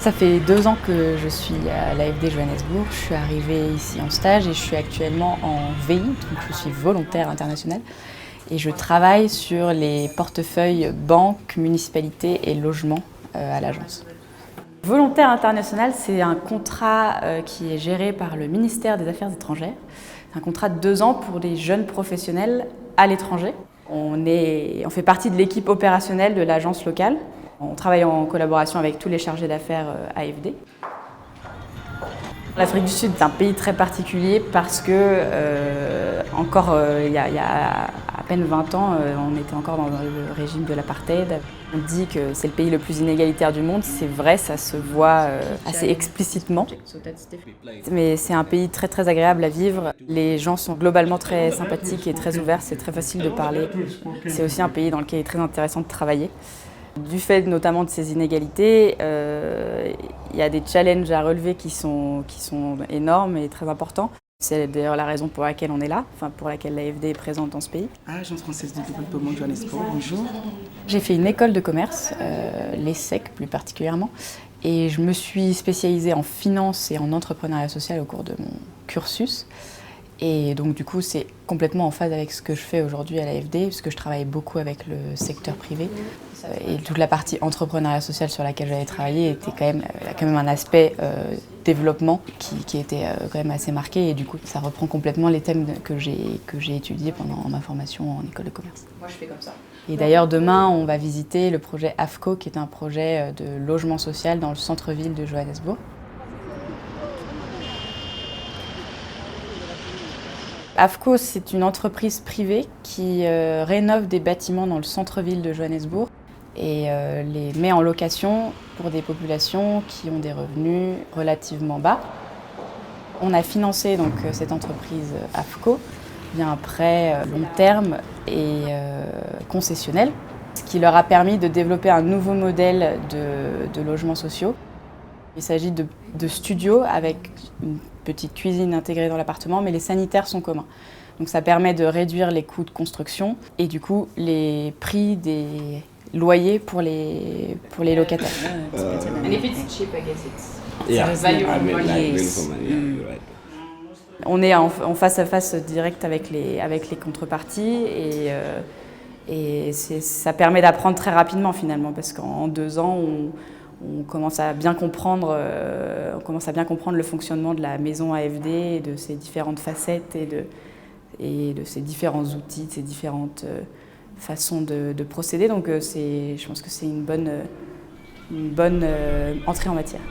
Ça fait 2 ans que je suis à l'AFD Johannesburg. Je suis arrivée ici en stage et je suis actuellement en VI, donc je suis volontaire internationale. Et je travaille sur les portefeuilles banque, municipalité et logement à l'agence. Volontaire international, c'est un contrat qui est géré par le ministère des Affaires étrangères. C'est un contrat de 2 ans pour les jeunes professionnels à l'étranger. On fait partie de l'équipe opérationnelle de l'agence locale. On travaille en collaboration avec tous les chargés d'affaires AFD. L'Afrique du Sud est un pays très particulier parce que il y a à peine 20 ans, on était encore dans le régime de l'apartheid. On dit que c'est le pays le plus inégalitaire du monde, c'est vrai, ça se voit assez explicitement. Mais c'est un pays très très agréable à vivre. Les gens sont globalement très sympathiques et très ouverts, c'est très facile de parler. C'est aussi un pays dans lequel il est très intéressant de travailler. Du fait notamment de ces inégalités, il y a des challenges à relever qui sont énormes et très importants. C'est d'ailleurs la raison pour laquelle on est là, pour laquelle l'AFD est présente dans ce pays. Agence française de développement Johannesburg, bonjour. J'ai fait une école de commerce, l'ESSEC plus particulièrement, et je me suis spécialisée en finance et en entrepreneuriat social au cours de mon cursus. Et donc du coup, c'est complètement en phase avec ce que je fais aujourd'hui à l'AFD, parce que je travaille beaucoup avec le secteur privé. Et toute la partie entrepreneuriat social sur laquelle j'avais travaillé a quand même un aspect développement qui était quand même assez marqué. Et du coup, ça reprend complètement les thèmes que j'ai étudiés pendant ma formation en école de commerce. Moi, je fais comme ça. Et d'ailleurs, demain, on va visiter le projet AFCO, qui est un projet de logement social dans le centre-ville de Johannesburg. AFCO, c'est une entreprise privée qui rénove des bâtiments dans le centre-ville de Johannesburg et les met en location pour des populations qui ont des revenus relativement bas. On a financé donc cette entreprise AFCO via un prêt long terme et concessionnel, ce qui leur a permis de développer un nouveau modèle de logements sociaux. Il s'agit de studios avec une petite cuisine intégrée dans l'appartement, mais les sanitaires sont communs. Donc ça permet de réduire les coûts de construction et du coup les prix des loyers pour les locataires. And if it's cheap, I guess it's Yeah, value I for mean, money. like value for money. Yeah, you're right. On est en face à face direct avec les contreparties et ça permet d'apprendre très rapidement finalement parce qu'en 2 ans, on commence à bien comprendre le fonctionnement de la maison AFD et de ses différentes facettes et de ses différents outils, de ses différentes façons de procéder. Donc je pense que c'est une bonne entrée en matière.